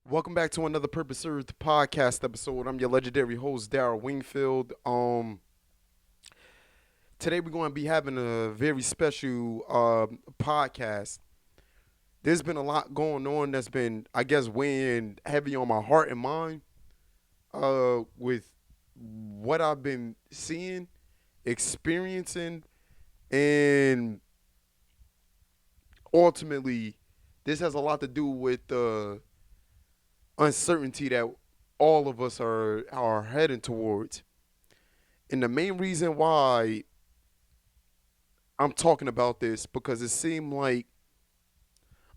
Welcome back to another Purpose Served podcast episode. I'm your legendary host, Darrell Wingfield. Today we're going to be having a very special podcast. There's been a lot going on that's been, I guess, weighing heavy on my heart and mind. With what I've been seeing, experiencing, and ultimately, this has a lot to do with the uncertainty that all of us are heading towards. And the main reason why I'm talking about this because it seemed like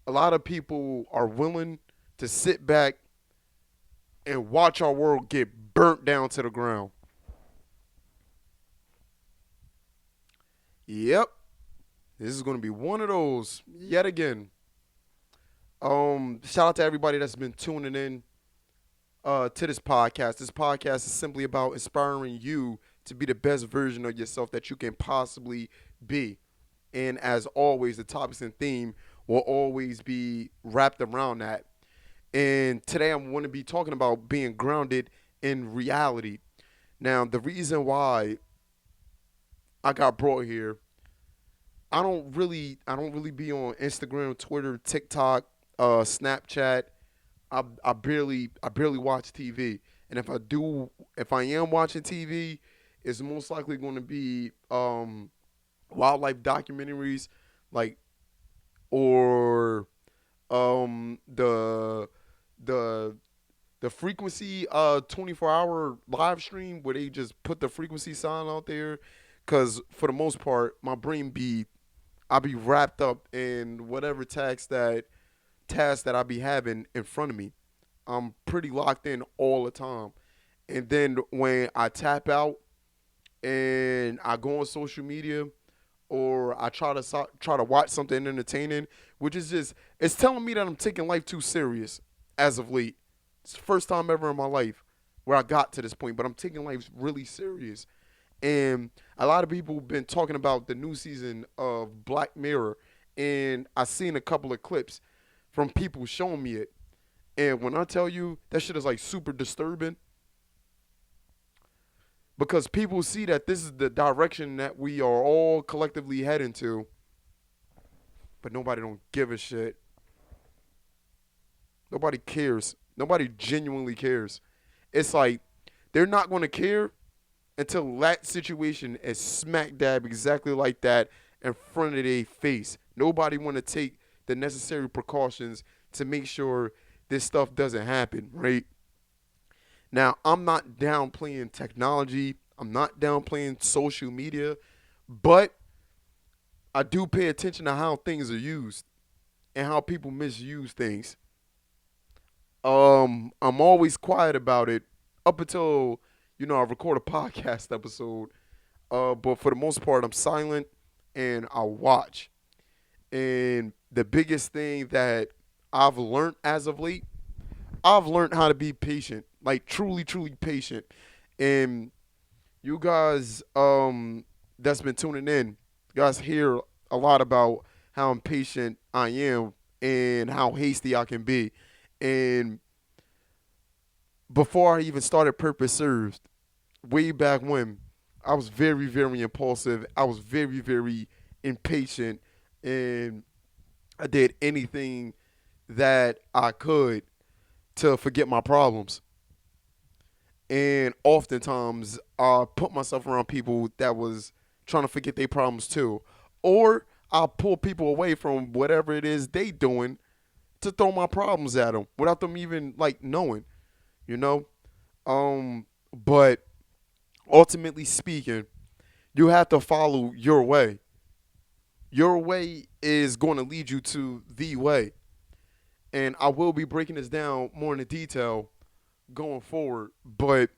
a lot of people are willing to sit back and watch our world get burnt down to the ground. Yep, this is going to be one of those yet again. Shout out to everybody that's been tuning in to this podcast. This podcast is simply about inspiring you to be the best version of yourself that you can possibly be. And as always, the topics and theme will always be wrapped around that. And today I'm going to be talking about being grounded in reality. Now, the reason why I got brought here, I don't really be on Instagram, Twitter, TikTok, Snapchat. I barely watch TV. And if I am watching TV, it's most likely going to be wildlife documentaries, like or the the the frequency 24-hour live stream where they just put the frequency sign out there. Cause for the most part, my brain be I be wrapped up in whatever task that I be having in front of me. I'm pretty locked in all the time. And then when I tap out and I go on social media or I try to watch something entertaining, which is just it's telling me that I'm taking life too serious as of late. It's the first time ever in my life where I got to this point, but I'm taking life really serious. And a lot of people have been talking about the new season of Black Mirror, and I seen a couple of clips from people showing me it. And when I tell you that shit is like super disturbing, because people see that this is the direction that we are all collectively heading to, but nobody don't give a shit. Nobody cares. Nobody genuinely cares. It's like they're not going to care until that situation is smack dab exactly like that in front of their face. Nobody want to take the necessary precautions to make sure this stuff doesn't happen, right? Now, I'm not downplaying technology. I'm not downplaying social media, but I do pay attention to how things are used and how people misuse things. I'm always quiet about it up until I record a podcast episode. But for the most part, I'm silent and I watch. And the biggest thing that I've learned as of late, I've learned how to be patient, like truly, truly patient. And you guys, that's been tuning in, you guys hear a lot about how impatient I am and how hasty I can be. And before I even started Purpose Served, way back when, I was very, very impulsive. I was very, very impatient, and I did anything that I could to forget my problems. And oftentimes, I put myself around people that was trying to forget their problems too, or I'll pull people away from whatever it is they doing to throw my problems at them without them even like knowing, you know. But ultimately speaking, you have to follow your way. Your way is going to lead you to the way. And I will be breaking this down more in detail going forward. But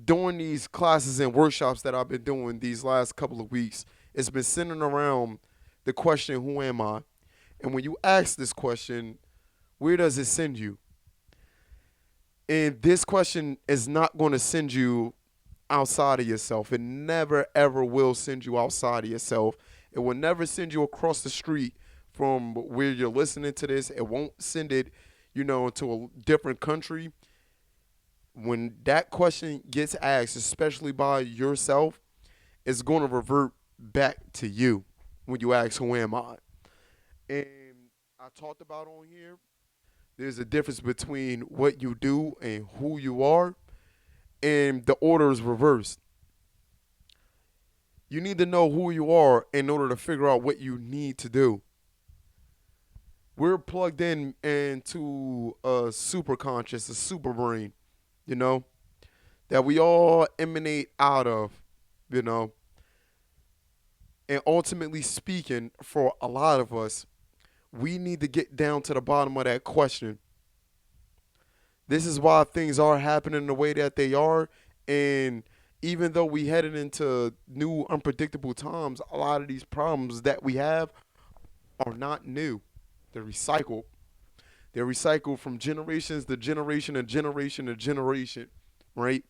during these classes and workshops that I've been doing these last couple of weeks, it's been centering around the question, who am I? And when you ask this question, where does it send you? And this question is not going to send you outside of yourself. It never, ever will send you outside of yourself. It will never send you across the street from where you're listening to this. It won't send it, into a different country, when that question gets asked, especially by yourself, it's going to revert back to you when you ask, who am I? And I talked about on here, there's a difference between what you do and who you are, and the order is reversed. You need to know who you are in order to figure out what you need to do. We're plugged in into a super conscious, a super brain, you know, that we all emanate out of, you know. And ultimately speaking, for a lot of us, we need to get down to the bottom of that question. This is why things are happening the way that they are. And even though we headed into new unpredictable times, a lot of these problems that we have are not new. They're recycled. They're recycled from generations to generation to generation to generation, right?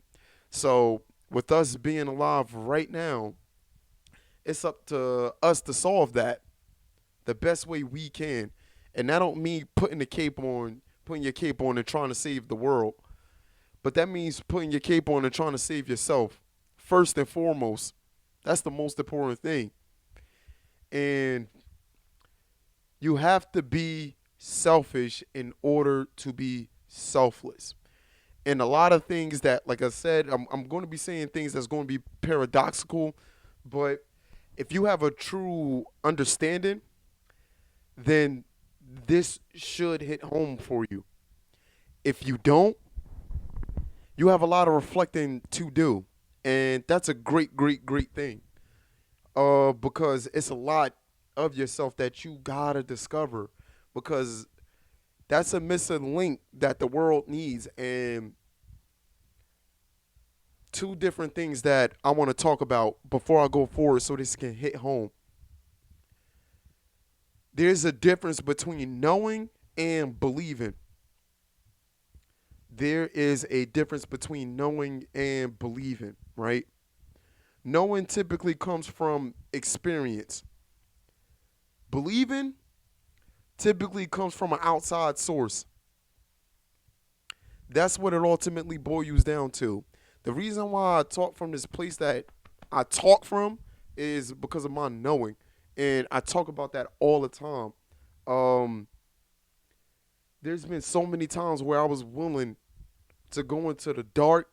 So with us being alive right now, it's up to us to solve that the best way we can. And that don't mean putting your cape on and trying to save the world. But that means putting your cape on and trying to save yourself. First and foremost. That's the most important thing. And you have to be selfish in order to be selfless. And a lot of things that, like I said, I'm going to be saying things that's going to be paradoxical, but if you have a true understanding, then this should hit home for you. If you don't, you have a lot of reflecting to do. And that's a great, great, great thing. Because it's a lot of yourself that you gotta discover. Because that's a missing link that the world needs. And two different things that I want to talk about before I go forward so this can hit home. There's a difference between knowing and believing. There is a difference between knowing and believing, right? Knowing typically comes from experience. Believing typically comes from an outside source. That's what it ultimately boils down to. The reason why I talk from this place that I talk from is because of my knowing. And I talk about that all the time. Um, there's been so many times where I was willing to go into the dark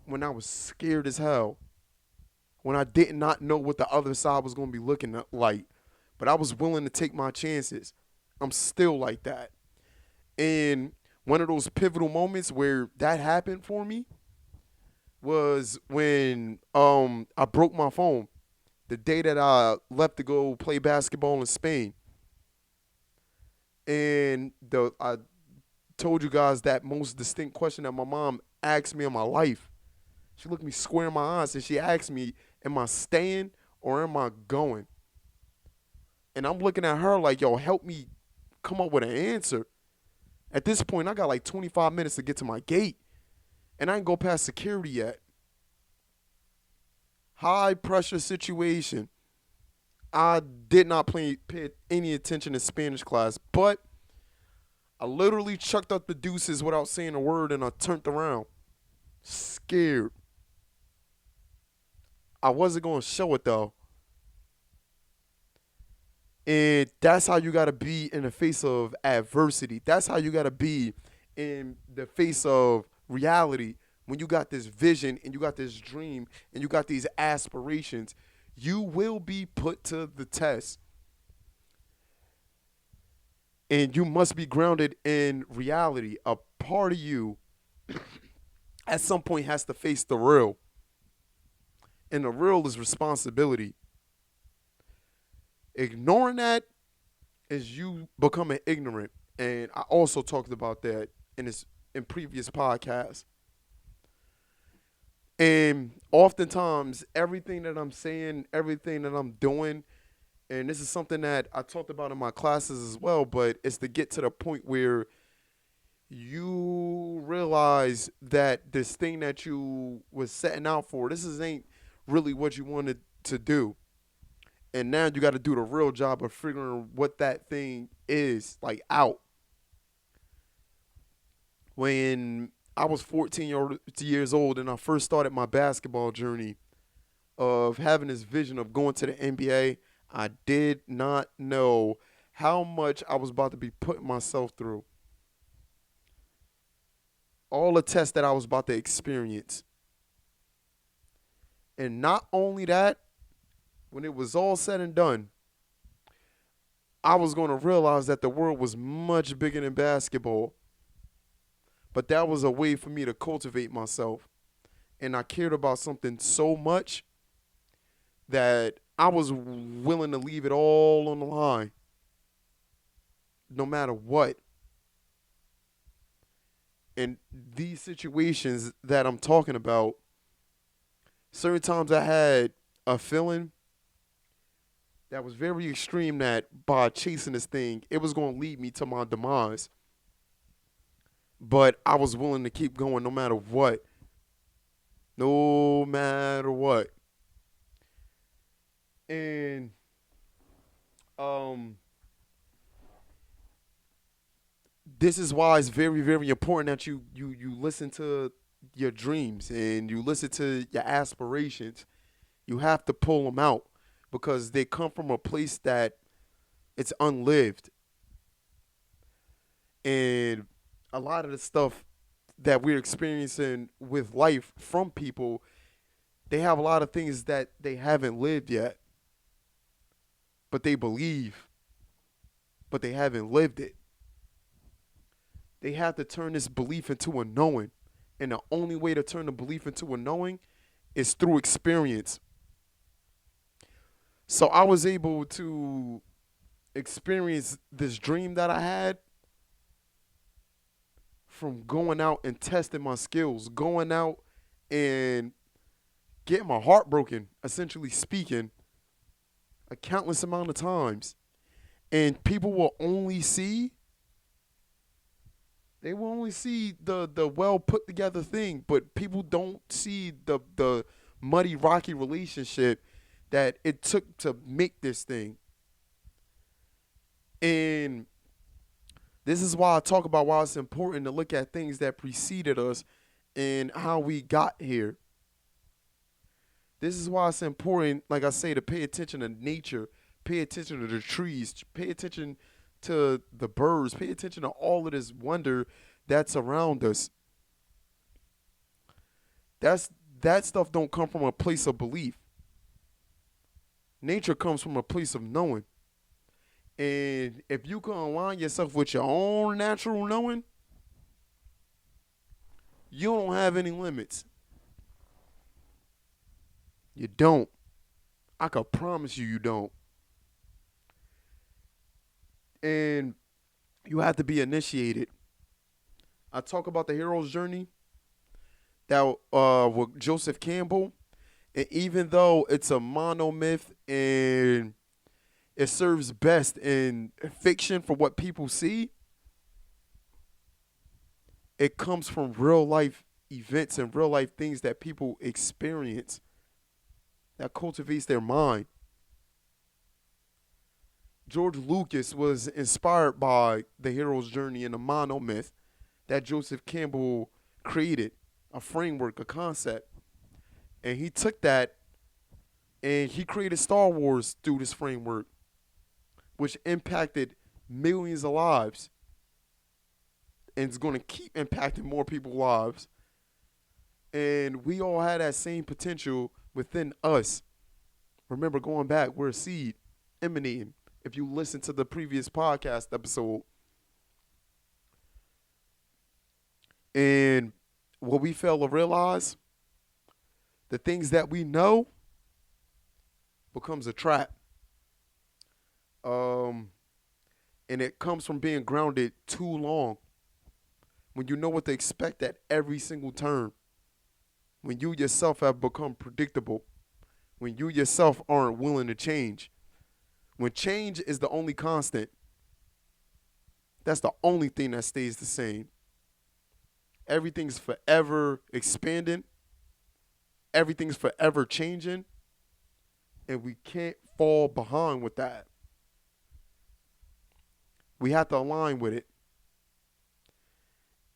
when I was scared as hell, when I did not know what the other side was going to be looking like. But I was willing to take my chances. I'm still like that. And one of those pivotal moments where that happened for me was when I broke my phone the day that I left to go play basketball in Spain. And I told you guys that most distinct question that my mom asked me in my life. She looked me square in my eyes and she asked me, am I staying or am I going? And I'm looking at her like, yo, help me come up with an answer. At this point, I got like 25 minutes to get to my gate. And I ain't go past security yet. High pressure situation. I did not pay any attention in Spanish class, but I literally chucked up the deuces without saying a word and I turned around. Scared. I wasn't going to show it though. And that's how you got to be in the face of adversity. That's how you got to be in the face of reality. When you got this vision and you got this dream and you got these aspirations, you will be put to the test. And you must be grounded in reality. A part of you at some point has to face the real. And the real is responsibility. Ignoring that is you becoming ignorant. And I also talked about that in previous podcasts. And oftentimes, everything that I'm saying, everything that I'm doing, and this is something that I talked about in my classes as well, but it's to get to the point where you realize that this thing that you was setting out for, ain't really what you wanted to do. And now you got to do the real job of figuring what that thing is, like, out. When I was 14 years old and I first started my basketball journey of having this vision of going to the NBA, I did not know how much I was about to be putting myself through. All the tests that I was about to experience. And not only that, when it was all said and done, I was going to realize that the world was much bigger than basketball. But that was a way for me to cultivate myself. And I cared about something so much that I was willing to leave it all on the line, no matter what. And these situations that I'm talking about, certain times I had a feeling that was very extreme that by chasing this thing, it was going to lead me to my demise. But I was willing to keep going no matter what. No matter what. And um this is why it's very, very important that you listen to your dreams and you listen to your aspirations. You have to pull them out because they come from a place that it's unlived. And a lot of the stuff that we're experiencing with life from people, they have a lot of things that they haven't lived yet, but they believe, but they haven't lived it. They have to turn this belief into a knowing. And the only way to turn the belief into a knowing is through experience. So I was able to experience this dream that I had from going out and testing my skills, going out and getting my heart broken, essentially speaking, a countless amount of times. And people will only see they will only see the well put together thing, but people don't see the muddy rocky relationship that it took to make this thing. And this is why I talk about why it's important to look at things that preceded us and how we got here. This is why it's important, like I say, to pay attention to nature, pay attention to the trees, pay attention to the birds, pay attention to all of this wonder that's around us. That's that stuff don't come from a place of belief. Nature comes from a place of knowing. And if you can align yourself with your own natural knowing, you don't have any limits. You don't. I can promise you, you don't. And you have to be initiated. I talk about the hero's journey that with Joseph Campbell, and even though it's a monomyth and it serves best in fiction for what people see, it comes from real life events and real life things that people experience that cultivates their mind. George Lucas was inspired by the hero's journey and the monomyth that Joseph Campbell created, a framework, a concept. And he took that and he created Star Wars through this framework, which impacted millions of lives and is going to keep impacting more people's lives. And we all had that same potential within us. Remember, going back, we're a seed emanating. If you listen to the previous podcast episode, and what we fail to realize, the things that we know becomes a trap. Um, and it comes from being grounded too long. When you know what to expect at every single turn. When you yourself have become predictable. When you yourself aren't willing to change. When change is the only constant. That's the only thing that stays the same. Everything's forever expanding. Everything's forever changing. And we can't fall behind with that. We have to align with it.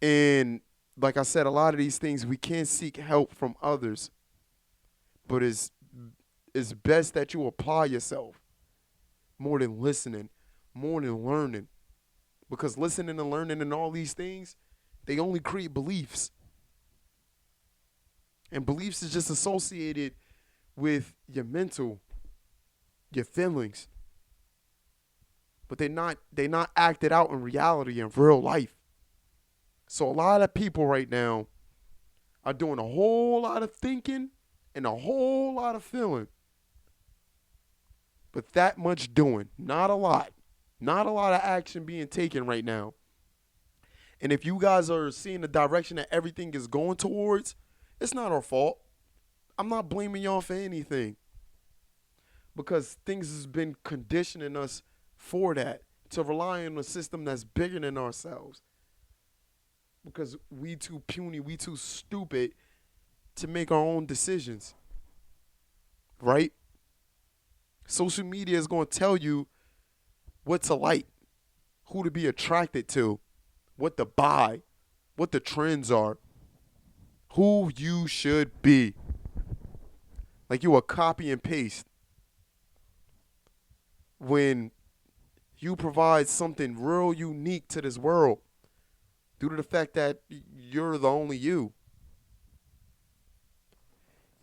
And like I said, a lot of these things we can't seek help from others, but it's best that you apply yourself more than listening, more than learning. Because listening and learning and all these things, they only create beliefs. And beliefs is just associated with your mental, your feelings. But they're not acted out in reality in real life. So a lot of people right now are doing a whole lot of thinking and a whole lot of feeling. But that much doing, not a lot. Not a lot of action being taken right now. And if you guys are seeing the direction that everything is going towards, it's not our fault. I'm not blaming y'all for anything because things has been conditioning us for that, to rely on a system that's bigger than ourselves. Because we too puny, we too stupid to make our own decisions, right? Social media is going to tell you what to like, who to be attracted to, what to buy, what the trends are, who you should be. Like you a copy and paste when you provide something real unique to this world due to the fact that you're the only you.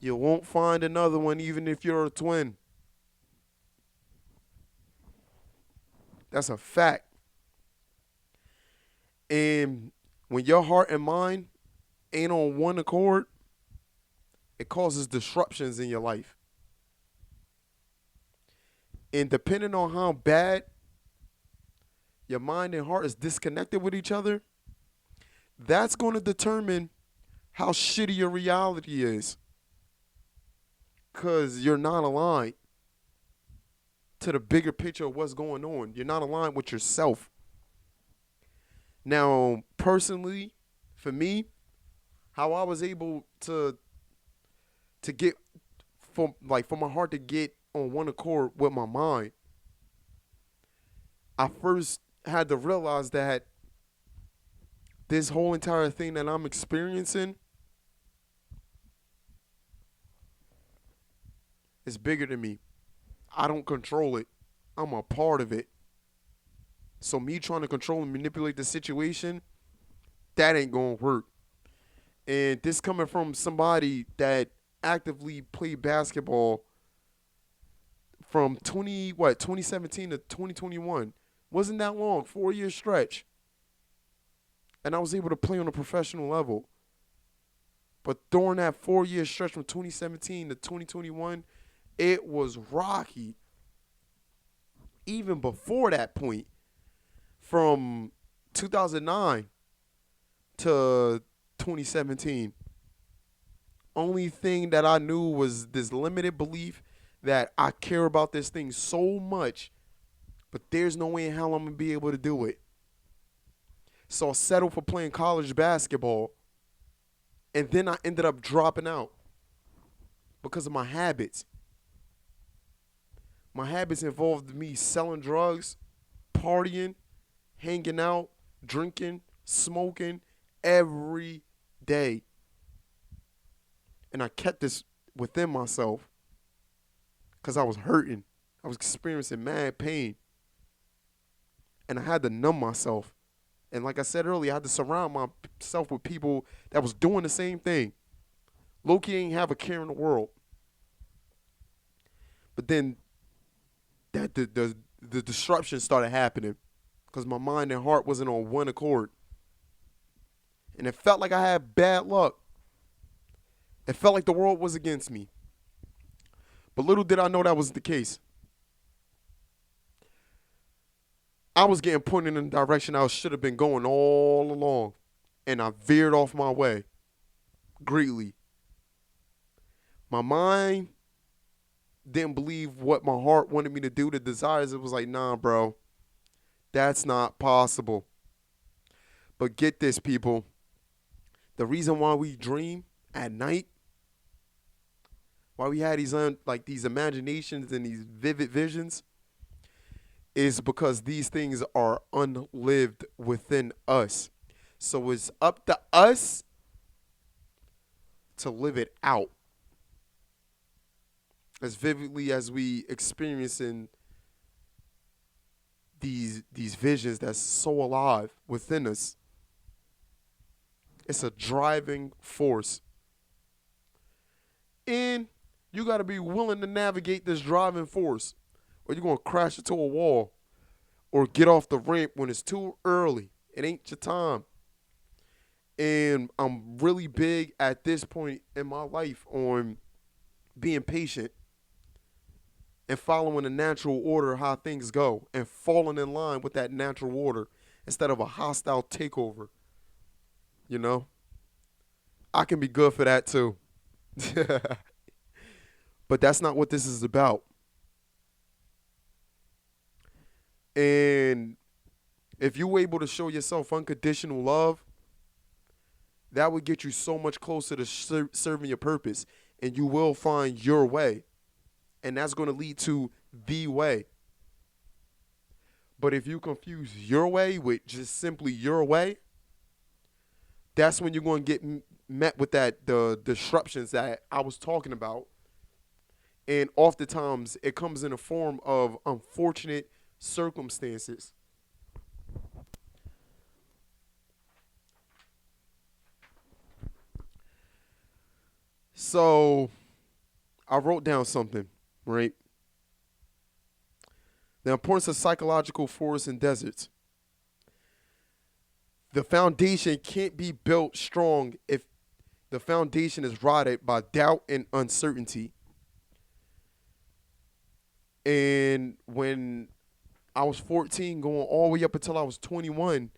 You won't find another one even if you're a twin. That's a fact. And when your heart and mind ain't on one accord, it causes disruptions in your life. And depending on how bad your mind and heart is disconnected with each other, that's going to determine how shitty your reality is. Because you're not aligned to the bigger picture of what's going on. You're not aligned with yourself. Now, personally, for me, how I was able to get for my heart to get on one accord with my mind, I first had to realize that this whole entire thing that I'm experiencing is bigger than me. I don't control it. I'm a part of it. So me trying to control and manipulate the situation, that ain't gonna work. And this coming from somebody that actively played basketball from 2017 to 2021. Wasn't that long, 4-year stretch. And I was able to play on a professional level. But during that 4-year stretch from 2017 to 2021, it was rocky. Even before that point, from 2009 to 2017, only thing that I knew was this limited belief that I care about this thing so much, but there's no way in hell I'm going to be able to do it. So I settled for playing college basketball, and then I ended up dropping out because of my habits. My habits involved me selling drugs, partying, hanging out, drinking, smoking every day. And I kept this within myself because I was hurting. I was experiencing mad pain. And I had to numb myself. And like I said earlier, I had to surround myself with people that was doing the same thing. Low-key ain't have a care in the world. But then that the disruption started happening because my mind and heart wasn't on one accord. And it felt like I had bad luck. It felt like the world was against me. But little did I know that was the case. I was getting pointed in the direction I should have been going all along. And I veered off my way greatly. My mind didn't believe what my heart wanted me to do. The desires, it was like, nah, bro. That's not possible. But get this, people. The reason why we dream at night, why we had these imaginations and these vivid visions, is because these things are unlived within us. So it's up to us to live it out as vividly as we experiencing these visions that's so alive within us. It's a driving force. And you got to be willing to navigate this driving force, or you're going to crash into a wall or get off the ramp when it's too early. It ain't your time. And I'm really big at this point in my life on being patient and following the natural order of how things go and falling in line with that natural order instead of a hostile takeover. You know, I can be good for that too. But that's not what this is about. And if you're able to show yourself unconditional love, that would get you so much closer to serving your purpose. And you will find your way. And that's going to lead to the way. But if you confuse your way with just simply your way, that's when you're going to get met with the disruptions that I was talking about. And oftentimes it comes in a form of unfortunate circumstances. So I wrote down something, right? The importance of psychological forests and deserts. The foundation can't be built strong if the foundation is rotted by doubt and uncertainty. And when I was 14, going all the way up until I was 21,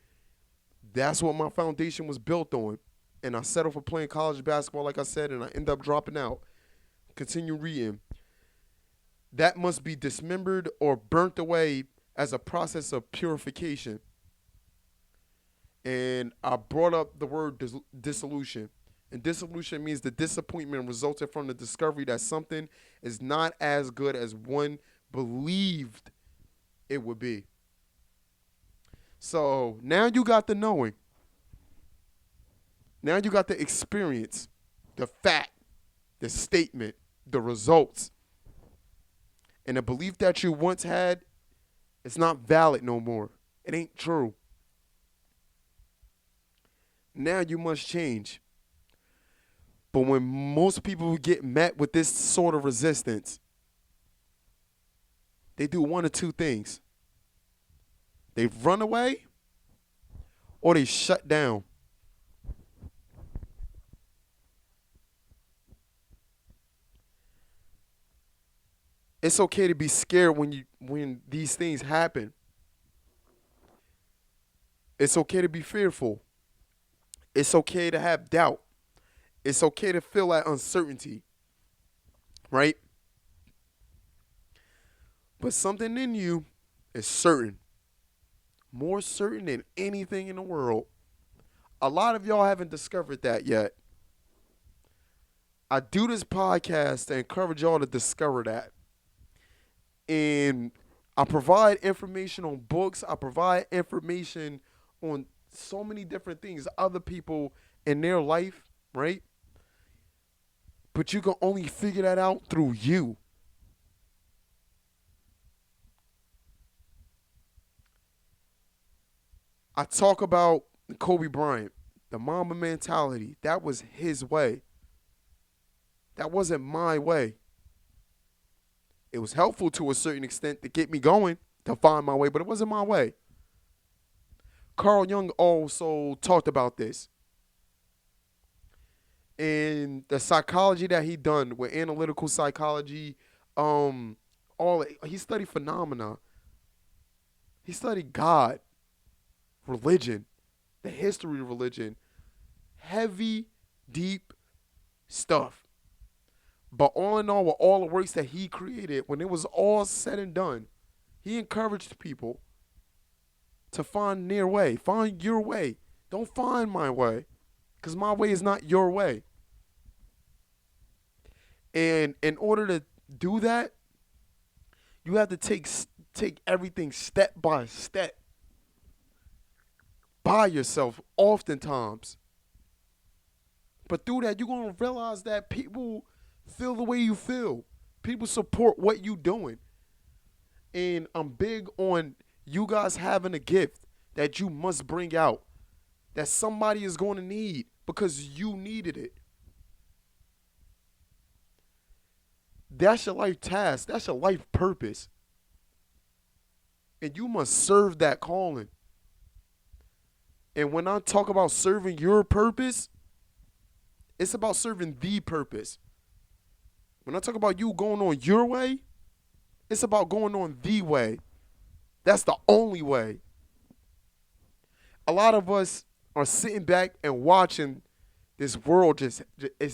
that's what my foundation was built on. And I settled for playing college basketball, like I said, and I end up dropping out. Continue reading. That must be dismembered or burnt away as a process of purification. And I brought up the word dissolution. And dissolution means the disappointment resulting from the discovery that something is not as good as one believed it would be. So now you got the knowing. Now you got the experience, the fact, the statement, the results. And the belief that you once had, it's not valid no more. It ain't true. Now you must change. But when most people get met with this sort of resistance, they do one of two things. They run away or they shut down. It's okay to be scared when these things happen. It's okay to be fearful. It's okay to have doubt. It's okay to feel that uncertainty, right? But something in you is certain, more certain than anything in the world. A lot of y'all haven't discovered that yet. I do this podcast to encourage y'all to discover that. And I provide information on books. I provide information on so many different things, other people in their life, right? But you can only figure that out through you. I talk about Kobe Bryant, the Mamba mentality. That was his way. That wasn't my way. It was helpful to a certain extent to get me going, to find my way, but it wasn't my way. Carl Jung also talked about this. And the psychology that he done with analytical psychology, all he studied phenomena. He studied God, religion, the history of religion, heavy, deep stuff. But all in all, with all the works that he created, when it was all said and done, he encouraged people to find their way. Find your way. Don't find my way, because my way is not your way. And in order to do that, you have to take everything step by step, by yourself oftentimes. But through that, you're going to realize that people feel the way you feel. People support what you're doing. And I'm big on you guys having a gift that you must bring out, that somebody is going to need because you needed it. That's your life task. That's your life purpose. And you must serve that calling. And when I talk about serving your purpose, it's about serving the purpose. When I talk about you going on your way, it's about going on the way. That's the only way. A lot of us are sitting back and watching this world it's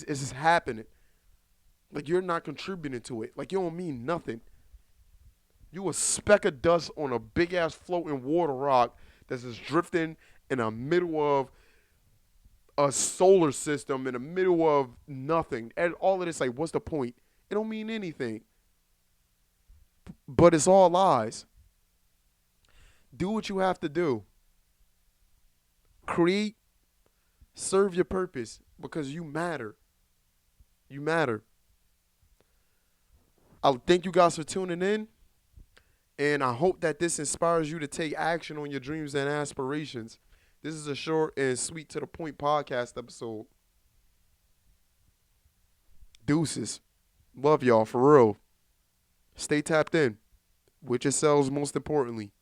just happening. Like you're not contributing to it. Like you don't mean nothing. You a speck of dust on a big ass floating water rock that's just drifting in the middle of a solar system, in the middle of nothing. And all of this, like, what's the point? It don't mean anything. But it's all lies. Do what you have to do. Create, serve your purpose because you matter. You matter. I thank you guys for tuning in. And I hope that this inspires you to take action on your dreams and aspirations. This is a short and sweet to the point podcast episode. Deuces. Love y'all for real. Stay tapped in with yourselves most importantly.